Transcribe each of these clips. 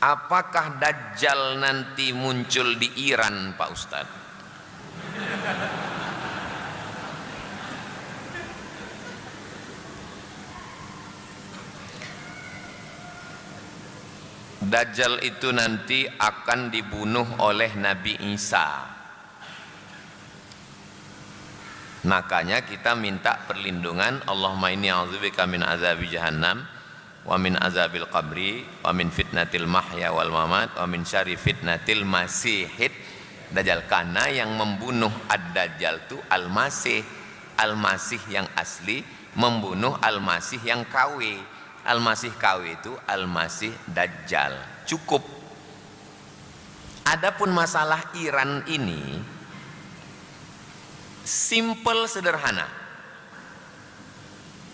Apakah Dajjal nanti muncul di Iran, Pak Ustadz? Dajjal itu nanti akan dibunuh oleh Nabi Isa. Makanya kita minta perlindungan, Allahumma inni a'udzubika min azabi jahannam wa min azabil qabri wa min fitnatil mahya wal mamat wa min syarri fitnatil masihid dajjal. Karena yang membunuh ad-dajjal itu al-masih, al-masih yang asli membunuh al-masih yang KW. Al-masih KW itu al-masih dajjal. Cukup. Adapun masalah Iran ini simple, sederhana.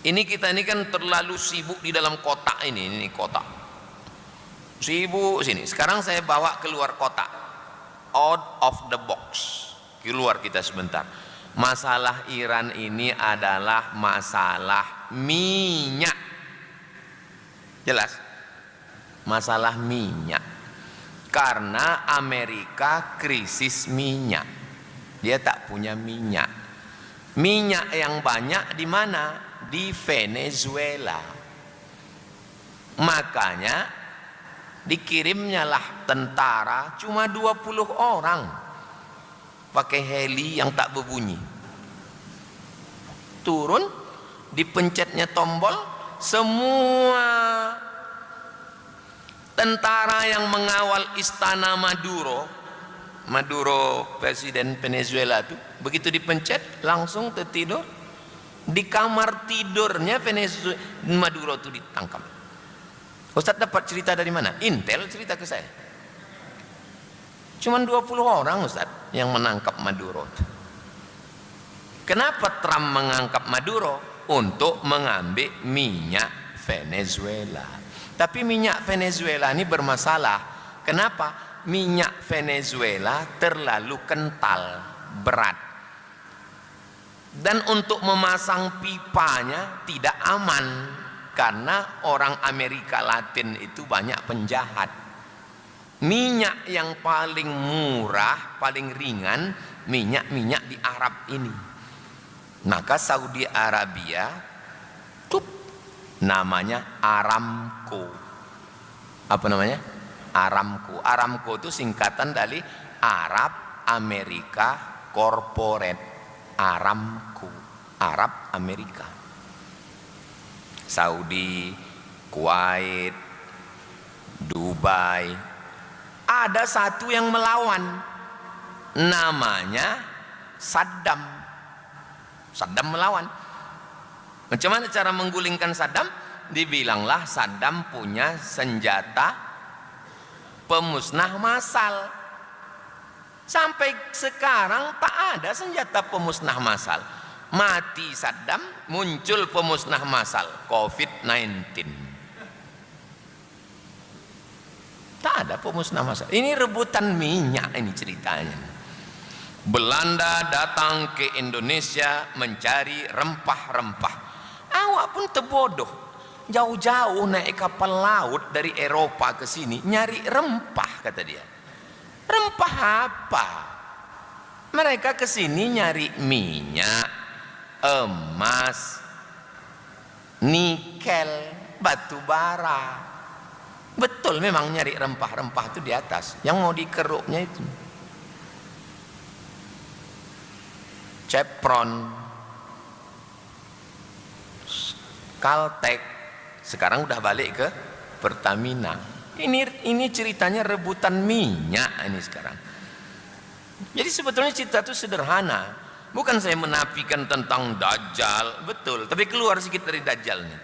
Ini kita ini kan terlalu sibuk di dalam kotak ini kotak. Sibuk sini. Sekarang saya bawa keluar kotak. Out of the box. Keluar kita sebentar. Masalah Iran ini adalah masalah minyak. Jelas? Masalah minyak. Karena Amerika krisis minyak. Dia tak punya minyak. Minyak yang banyak di mana? Di Venezuela. Makanya dikirimnya lah tentara cuma 20 orang pakai heli yang tak berbunyi. Turun, dipencetnya tombol, semua tentara yang mengawal istana Maduro presiden Venezuela itu begitu dipencet langsung tertidur di kamar tidurnya Maduro itu ditangkap. Ustaz dapat cerita dari mana? Intel cerita ke saya. Cuman 20 orang Ustaz yang menangkap Maduro. Kenapa Trump mengangkat Maduro? Untuk mengambil minyak Venezuela. Tapi minyak Venezuela ini bermasalah. Kenapa? Minyak Venezuela terlalu kental, berat. Dan untuk memasang pipanya tidak aman. Karena orang Amerika Latin itu banyak penjahat. Minyak yang paling murah, paling ringan, minyak-minyak di Arab ini. Maka Saudi Arabia namanya Aramco. Apa namanya? Aramco. Aramco itu singkatan dari Arab Amerika Corporate. Aramco, Arab Amerika. Saudi, Kuwait, Dubai. Ada satu yang melawan. Namanya Saddam. Saddam melawan. Macam mana cara menggulingkan Saddam? Dibilanglah Saddam punya senjata pemusnah massal. Sampai sekarang tak ada senjata pemusnah massal. Mati Saddam, muncul pemusnah massal COVID-19. Tak ada pemusnah massal. Ini rebutan minyak ini ceritanya. Belanda datang ke Indonesia mencari rempah-rempah. Awak pun terbodoh. Jauh-jauh naik kapal laut dari Eropa ke sini nyari rempah, kata dia. Rempah apa? Mereka ke sini nyari minyak, emas, nikel, batu bara. Betul memang nyari rempah-rempah itu di atas. Yang mau dikeruknya itu Chevron, Caltech, sekarang udah balik ke Pertamina. Ini ceritanya rebutan minyak ini sekarang. Jadi sebetulnya cerita itu sederhana. Bukan saya menafikan tentang Dajjal, betul. Tapi keluar sedikit dari Dajjal nih.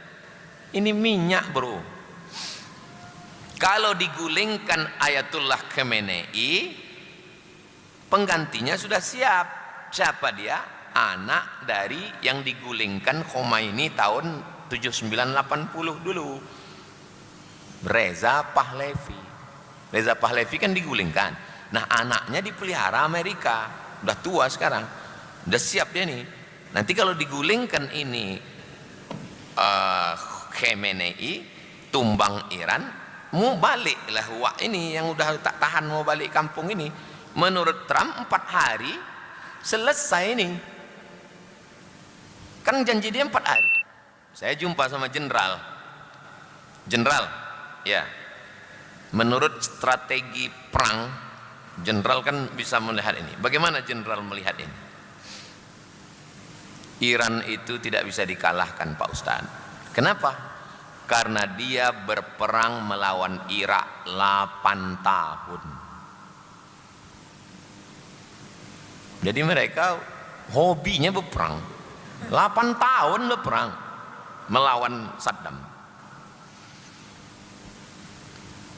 Ini minyak bro. Kalau digulingkan Ayatullah Khamenei, penggantinya sudah siap. Siapa dia? Anak dari yang digulingkan Khomeini tahun 7980 dulu. Reza Pahlavi. Reza Pahlavi kan digulingkan. Nah anaknya dipelihara Amerika. Udah tua sekarang. Udah siap dia nih. Nanti kalau digulingkan ini Khamenei, tumbang Iran, mau baliklah wak ini yang udah tak tahan mau balik kampung ini. Menurut Trump 4 hari selesai ini. Kan janji dia 4 hari. Saya jumpa sama jenderal, ya. Menurut strategi perang, jenderal kan bisa melihat ini. Bagaimana jenderal melihat ini? Iran itu tidak bisa dikalahkan, Pak Ustadz. Kenapa? Karena dia berperang melawan Irak 8 tahun. Jadi mereka hobinya berperang. 8 tahun berperang melawan Saddam.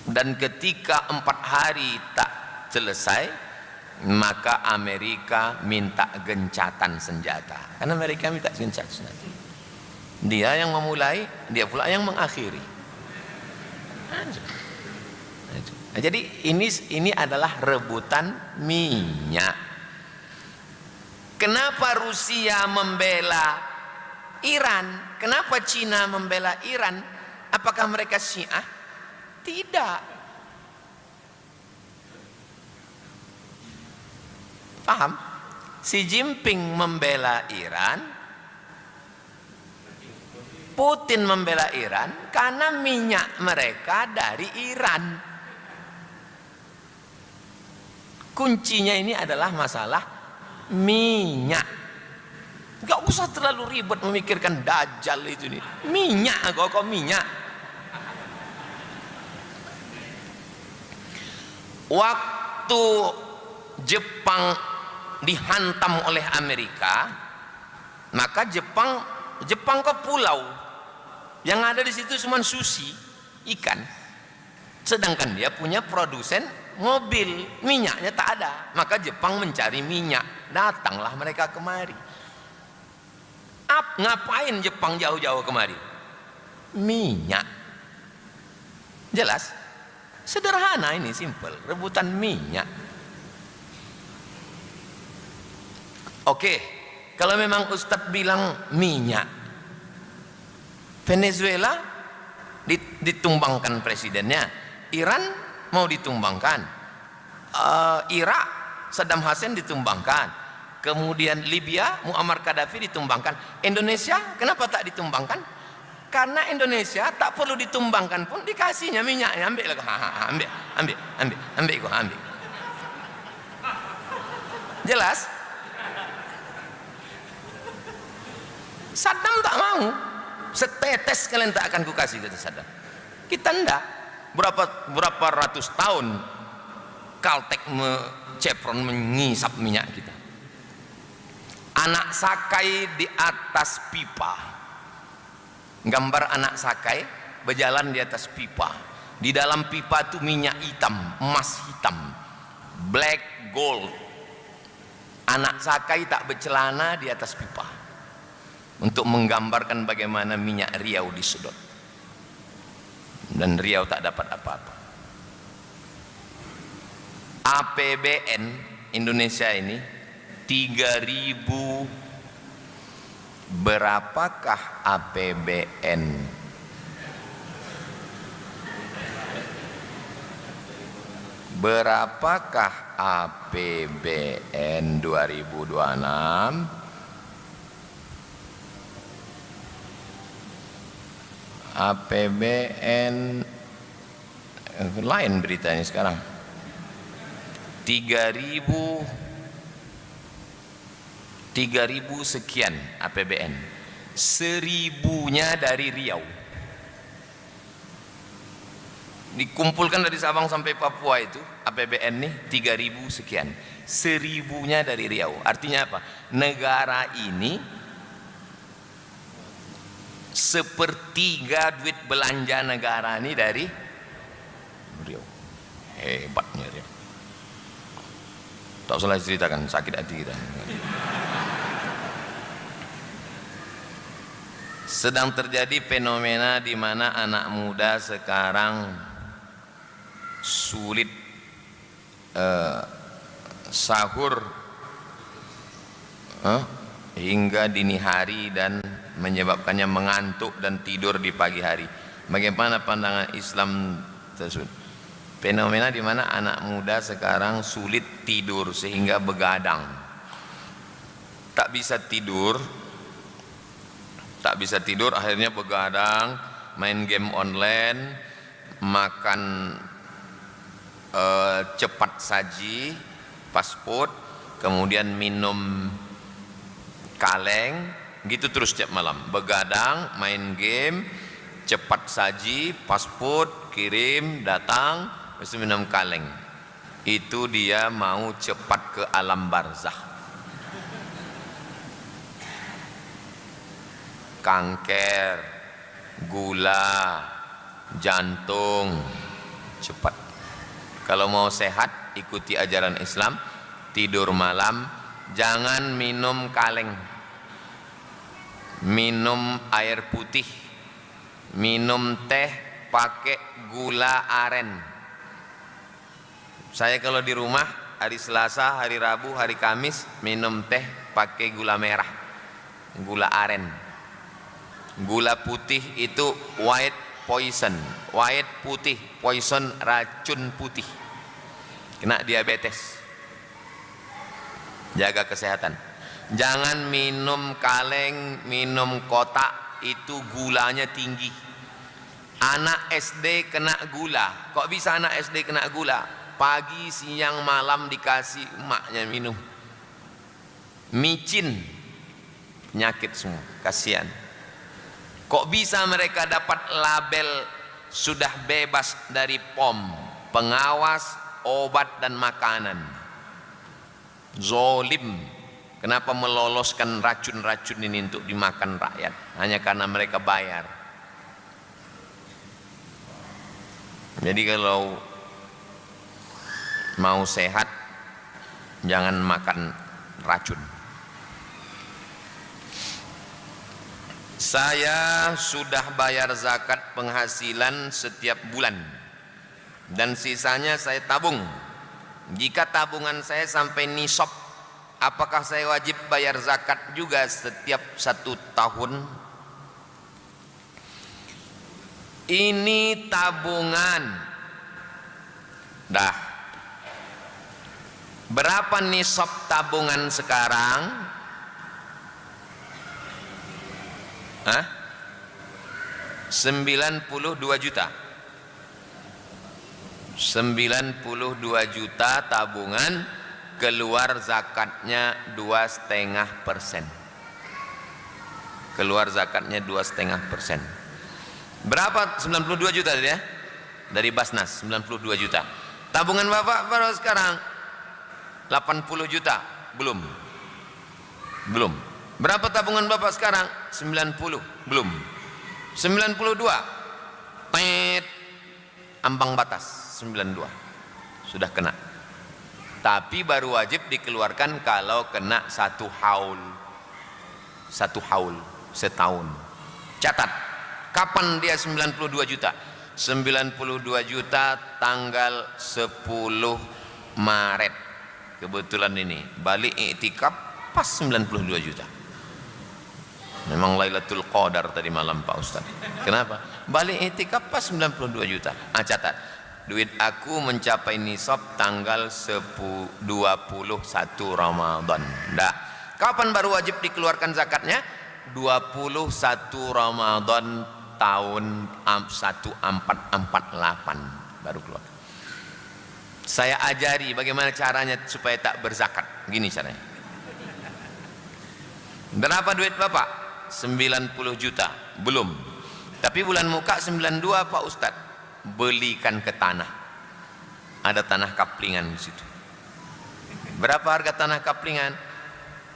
Dan ketika 4 hari tak selesai, maka Amerika minta gencatan senjata. Karena Amerika minta gencatan senjata. Dia yang memulai, dia pula yang mengakhiri. Jadi ini adalah rebutan minyak. Kenapa Rusia membela Iran? Kenapa Cina membela Iran? Apakah mereka Syiah? Tidak. Paham? Xi Jinping membela Iran, Putin membela Iran karena minyak mereka dari Iran. Kuncinya ini adalah masalah minyak. Gak usah terlalu ribet memikirkan Dajjal itu nih. Minyak, kok minyak. Waktu Jepang dihantam oleh Amerika, maka Jepang ke pulau yang ada di situ cuma sushi, ikan. Sedangkan dia punya produsen mobil, minyaknya tak ada. Maka Jepang mencari minyak, datanglah mereka kemari. Ngapain Jepang jauh-jauh kemari? Minyak. Jelas? Sederhana ini, simple, rebutan minyak. Oke, kalau memang Ustadz bilang minyak, Venezuela ditumbangkan presidennya, Iran mau ditumbangkan, Irak Saddam Hussein ditumbangkan, kemudian Libya Muammar Gaddafi ditumbangkan. Indonesia kenapa tak ditumbangkan? Karena Indonesia tak perlu ditumbangkan pun dikasihnya minyaknya. Ambil lah, ambil. Jelas? Saddam tak mau, setetes kalian tak akan kukasih, kata Saddam. Kita enggak. Berapa ratus tahun Caltech Chevron mengisap minyak kita. Anak sakai di atas pipa. Gambar anak sakai berjalan di atas pipa. Di dalam pipa itu minyak hitam, emas hitam, black gold. Anak sakai tak bercelana di atas pipa, untuk menggambarkan bagaimana minyak Riau disedot. Dan Riau tak dapat apa-apa. APBN Indonesia ini 3.000. Berapakah APBN? Berapakah APBN 2026? APBN lain beritanya sekarang. 3.000 sekian APBN, 1.000-nya dari Riau. Dikumpulkan dari Sabang sampai Papua itu APBN nih 3.000 sekian, 1.000-nya dari Riau. Artinya apa? Negara ini sepertiga duit belanja negara ini dari Riau. Hebatnya Riau. Tak usah ceritakan, sakit hati kita. Sedang terjadi fenomena di mana anak muda sekarang sulit sahur hingga dini hari dan menyebabkannya mengantuk dan tidur di pagi hari. Bagaimana pandangan Islam tersebut. Fenomena di mana anak muda sekarang sulit tidur sehingga begadang, tak bisa tidur, akhirnya begadang, main game online, makan cepat saji, fast food, kemudian minum kaleng, gitu terus setiap malam. Begadang, main game, cepat saji, fast food, kirim, datang, terus minum kaleng. Itu dia mau cepat ke alam barzakh. Kanker, gula, jantung, cepat. Kalau mau sehat, ikuti ajaran Islam, tidur malam, jangan minum kaleng, minum air putih, minum teh pakai gula aren. Saya kalau di rumah hari Selasa, hari Rabu, hari Kamis minum teh pakai gula merah, gula aren. Gula putih itu white poison, white putih, poison racun putih, kena diabetes. Jaga kesehatan. Jangan minum kaleng, minum kotak, itu gulanya tinggi. Anak SD kena gula. Kok bisa anak SD kena gula? Pagi, siang, malam dikasih emaknya minum. Micin, penyakit semua, kasihan. Kok bisa mereka dapat label sudah bebas dari POM, pengawas obat dan makanan? Zolim. Kenapa meloloskan racun-racun ini untuk dimakan rakyat? Hanya karena mereka bayar. Jadi kalau mau sehat, jangan makan racun. Saya sudah bayar zakat penghasilan setiap bulan dan sisanya saya tabung. Jika tabungan saya sampai nisab, apakah saya wajib bayar zakat juga setiap 1 tahun? Ini tabungan. Dah. Berapa nisab tabungan sekarang? 92 juta. 92 juta tabungan, keluar zakatnya 2,5%. Keluar zakatnya 2,5%. Berapa 92 juta tadi ya? Dari Basnas 92 juta. Tabungan Bapak baru sekarang 80 juta. Belum. Berapa tabungan Bapak sekarang? 90. Belum. 92. Ambang batas 92. Sudah kena. Tapi baru wajib dikeluarkan kalau kena 1 haul. 1 haul setahun. Catat. Kapan dia 92 juta? 92 juta tanggal 10 Maret. Kebetulan ini balik iktikaf pas 92 juta. Memang Lailatul Qadar tadi malam Pak Ustaz. Kenapa? Balik iktikaf pas 92 juta. Catat. Duit aku mencapai nisab tanggal 21 Ramadan. Dah. Kapan baru wajib dikeluarkan zakatnya? 21 Ramadan tahun 1448 baru keluar. Saya ajari bagaimana caranya supaya tak berzakat. Gini caranya. Berapa duit Bapak? 90 juta. Belum. Tapi bulan muka 92 Pak Ustadz. Belikan ke tanah. Ada tanah kaplingan di situ. Berapa harga tanah kaplingan?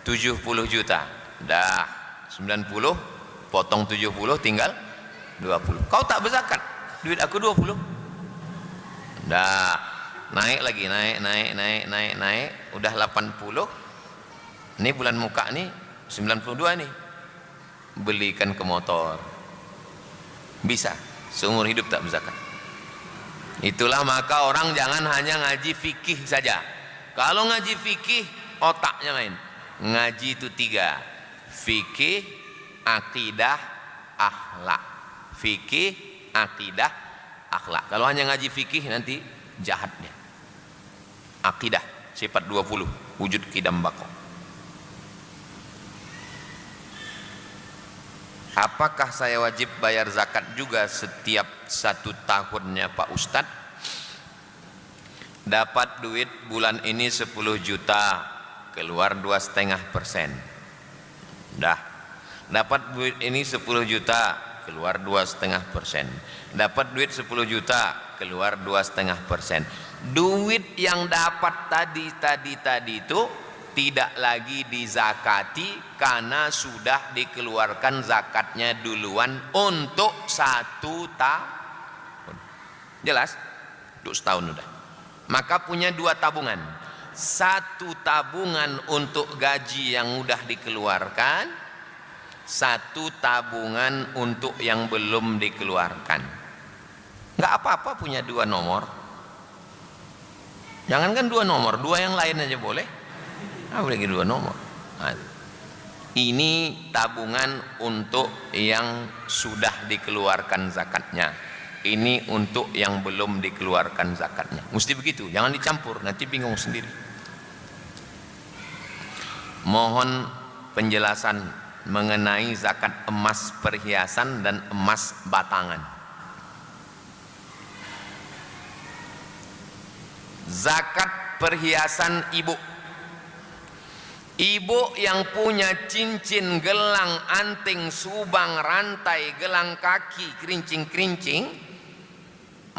70 juta. Dah 90 potong 70 tinggal 20. Kau tak berzakat. Duit aku 20. Dah naik lagi, naik. Udah 80. Ini bulan muka nih 92 nih. Belikan ke motor. Bisa seumur hidup tak berzakat. Itulah maka orang jangan hanya ngaji fikih saja. Kalau ngaji fikih otaknya main. Ngaji itu 3. Fikih, akidah, akhlak. Fikih, akidah, akhlak. Kalau hanya ngaji fikih nanti jahat dia. Akidah, sifat 20, wujud kidam bako. Apakah saya wajib bayar zakat juga setiap 1 tahunnya Pak Ustadz? Dapat duit bulan ini 10 juta, keluar 2,5%. Dah. Dapat duit ini 10 juta, keluar 2,5%. Dapat duit 10 juta, keluar 2,5%. Duit yang dapat tadi itu tidak lagi dizakati karena sudah dikeluarkan zakatnya duluan untuk 1 tahun. Jelas? Untuk setahun udah. Maka punya 2 tabungan. 1 tabungan untuk gaji yang udah dikeluarkan, 1 tabungan untuk yang belum dikeluarkan. Nggak apa-apa punya 2 nomor. Jangankan 2 nomor, 2 yang lain aja boleh. Boleh 2 nomor. Nah, ini tabungan untuk yang sudah dikeluarkan zakatnya. Ini untuk yang belum dikeluarkan zakatnya. Mesti begitu, jangan dicampur, nanti bingung sendiri. Mohon penjelasan mengenai zakat emas perhiasan dan emas batangan. Zakat perhiasan ibu. Ibu yang punya cincin, gelang, anting, subang, rantai, gelang kaki, kerincing-kerincing,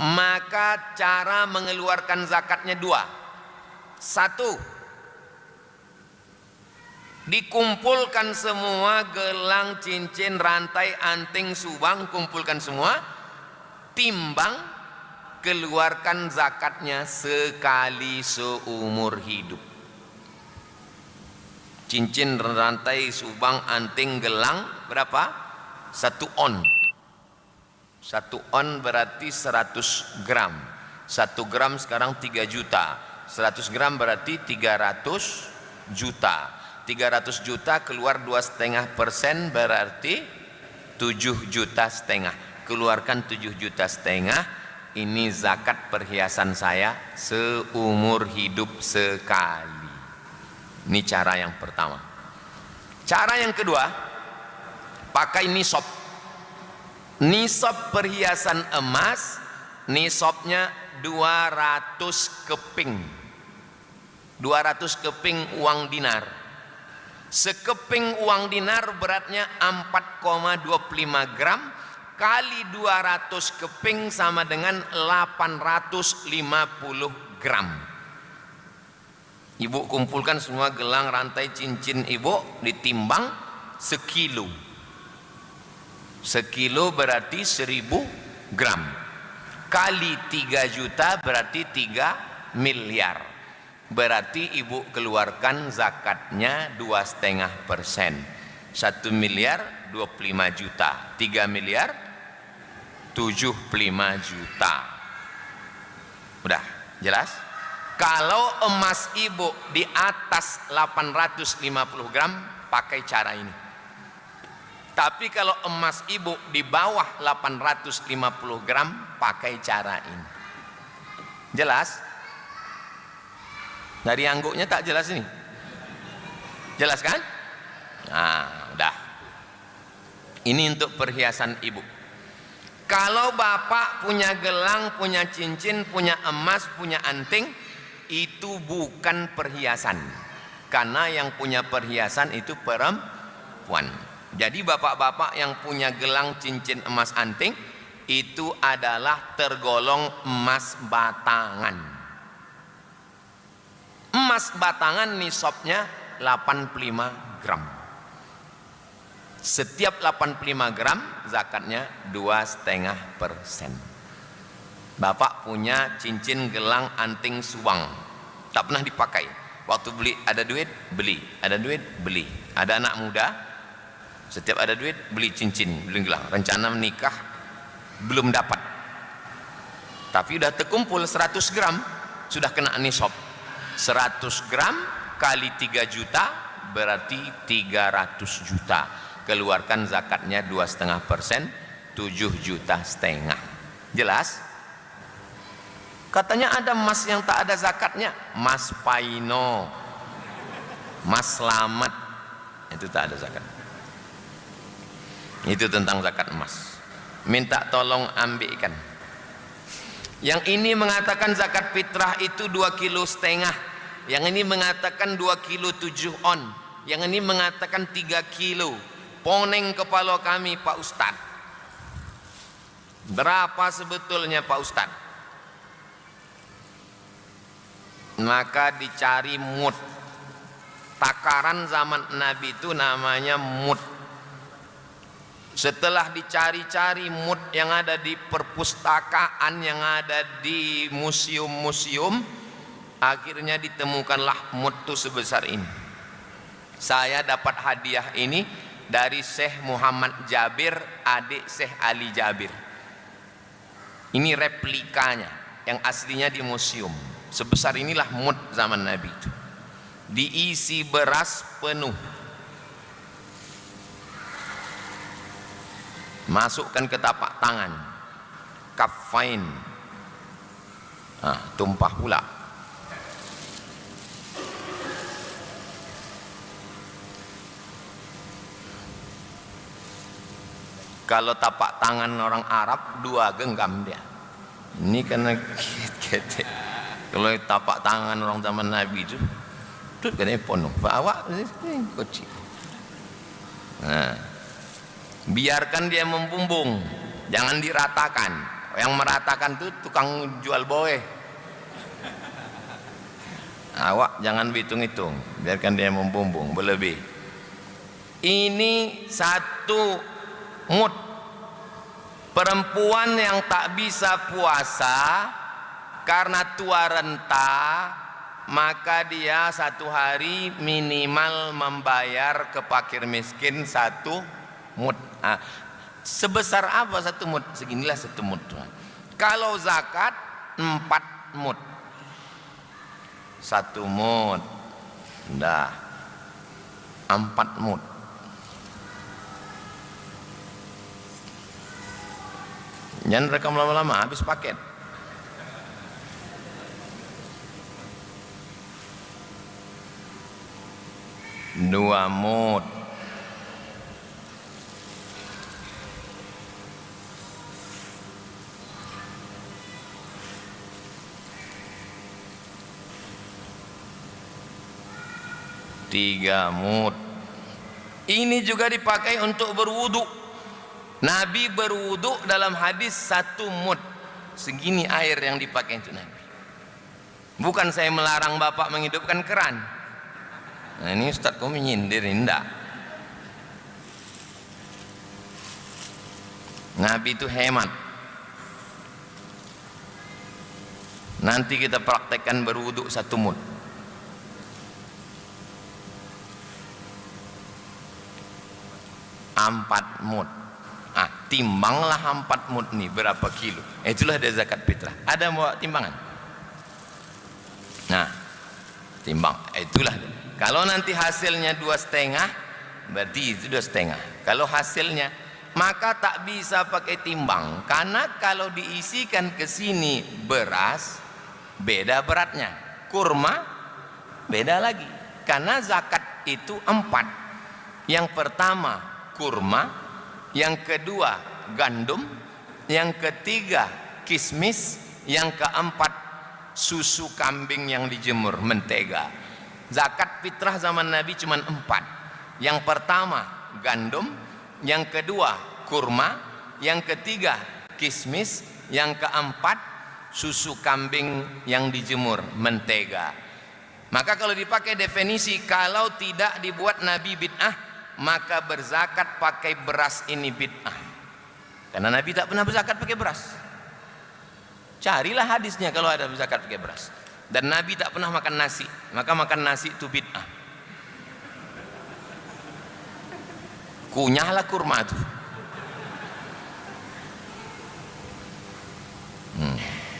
maka cara mengeluarkan zakatnya 2. 1, dikumpulkan semua gelang, cincin, rantai, anting, subang, kumpulkan semua, timbang, keluarkan zakatnya sekali seumur hidup. Cincin, rantai, subang, anting, gelang berapa? 1 on. 1 on berarti 100 gram. 1 gram sekarang 3 juta. 100 gram berarti 300 juta. 300 juta keluar 2,5% berarti 7,5 juta. Keluarkan 7,5 juta. Ini zakat perhiasan saya seumur hidup sekali. Ini cara yang pertama. Cara yang kedua, pakai nisab. Nisab perhiasan emas, nisabnya 200 keping. 200 keping uang dinar. Sekeping uang dinar beratnya 4,25 gram kali 200 keping sama dengan 850 gram. Ibu kumpulkan semua gelang, rantai, cincin ibu, ditimbang sekilo. Sekilo berarti 1000 gram. Kali 3 juta berarti 3 miliar. Berarti ibu keluarkan zakatnya 2,5%. 1 miliar 25 juta. 3 miliar 75 juta. Udah jelas? Kalau emas ibu di atas 850 gram pakai cara ini. Tapi kalau emas ibu di bawah 850 gram pakai cara ini. Jelas? Dari angguknya tak jelas ini? Jelas kan? Nah, udah. Ini untuk perhiasan ibu. Kalau bapak punya gelang, punya cincin, punya emas, punya anting, itu bukan perhiasan. Karena yang punya perhiasan itu perempuan. Jadi bapak-bapak yang punya gelang, cincin, emas, anting itu adalah tergolong emas batangan. Emas batangan nisabnya 85 gram. Setiap 85 gram zakatnya 2,5%. Bapak punya cincin, gelang, anting, subang, tak pernah dipakai. Waktu beli ada duit beli, ada duit beli. Ada anak muda, setiap ada duit beli cincin, beli gelang. Rencana menikah belum dapat, tapi udah terkumpul 100 gram, sudah kena nisab. 100 gram kali 3 juta berarti 300 juta. Keluarkan zakatnya 2,5%, 7,5 juta. Jelas? Katanya ada emas yang tak ada zakatnya, emas paino, emas selamat, itu tak ada zakat. Itu tentang zakat emas. Minta tolong ambilkan. Yang ini mengatakan zakat fitrah itu 2,5 kilo. Yang ini mengatakan 2,7 kilo on. Yang ini mengatakan 3 kilo. Poneng kepala kami Pak Ustad. Berapa sebetulnya Pak Ustad? Maka dicari mud. Takaran zaman Nabi itu namanya mud. Setelah dicari-cari mud yang ada di perpustakaan, yang ada di museum-museum, akhirnya ditemukanlah mud itu sebesar ini. Saya dapat hadiah ini dari Syekh Muhammad Jabir, adik Syekh Ali Jabir. Ini replikanya, yang aslinya di museum. Sebesar inilah mud zaman Nabi itu. Diisi beras penuh. Masukkan ke tapak tangan, kafain, tumpah pula. Kalau tapak tangan orang Arab 2 genggam dia. Ini karena ketek. Kalau tapak tangan orang zaman Nabi itu kena penuh. Bawa kecil. Nah. Biarkan dia membumbung, jangan diratakan. Yang meratakan itu tukang jual boe. Awak jangan hitung-hitung, biarkan dia membumbung berlebih. Ini 1 mud. Perempuan yang tak bisa puasa karena tua renta, maka dia 1 hari minimal membayar ke fakir miskin 1 mud. Sebesar apa 1 mud? Seginilah 1 mud. Kalau zakat 4 mud. 1 mud. Dah. 4 mud. Jangan rekam lama-lama, habis paket. Dua mud. Tiga mud. Ini juga dipakai untuk berwudu. Nabi berwudu dalam hadis 1 mud. Segini air yang dipakai itu Nabi. Bukan saya melarang bapak menghidupkan keran. Nah ini Ustaz kau menyindir, enggak. Nabi itu hemat. Nanti kita praktekkan berwudu 1 mud. 4 mud. Timbanglah 4 mud nih berapa kilo. Itulah ada zakat fitrah. Ada mau timbangan? Nah, timbang. Itulah. Kalau nanti hasilnya 2,5, berarti itu 2,5. Kalau hasilnya, maka tak bisa pakai timbang. Karena kalau diisikan ke sini beras, beda beratnya. Kurma, beda lagi. Karena zakat itu 4. Yang pertama kurma, yang kedua gandum, yang ketiga kismis, yang keempat susu kambing yang dijemur, mentega. Zakat fitrah zaman Nabi cuma 4. Yang pertama gandum, yang kedua kurma, yang ketiga kismis, yang keempat susu kambing yang dijemur, mentega. Maka kalau dipakai definisi, kalau tidak dibuat Nabi bid'ah, maka berzakat pakai beras ini bid'ah. Karena Nabi tak pernah berzakat pakai beras. Carilah hadisnya kalau ada berzakat pakai beras. Dan Nabi tak pernah makan nasi, maka makan nasi itu bid'ah. Kunyahlah kurma itu.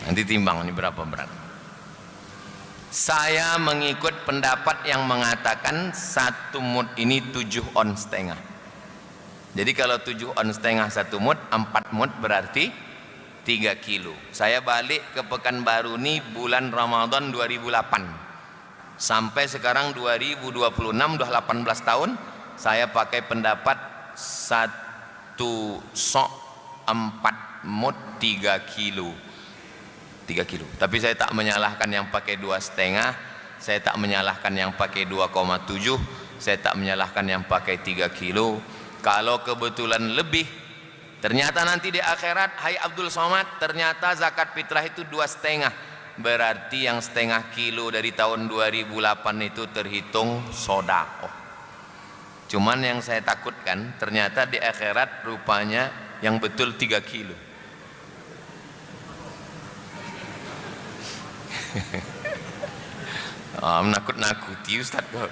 Nanti timbang ini berapa berat. Saya mengikut pendapat yang mengatakan 1 mud ini 7,5 on. Jadi kalau 7,5 on 1 mud, 4 mud berarti 3 kilo. Saya balik ke Pekanbaru nih bulan Ramadan 2008. Sampai sekarang 2026, udah 18 tahun, saya pakai pendapat 1 sok 4 mut 3 kilo. 3 kilo. Tapi saya tak menyalahkan yang pakai 2,5, saya tak menyalahkan yang pakai 2,7, saya tak menyalahkan yang pakai 3 kilo. Kalau kebetulan lebih, ternyata nanti di akhirat, hai Abdul Somad, ternyata zakat fitrah itu 2,5. Berarti yang 0,5 kilo dari tahun 2008 itu terhitung sedekah. Cuman yang saya takutkan, ternyata di akhirat rupanya yang betul 3 kilo. Menakut-nakuti Ustaz kok.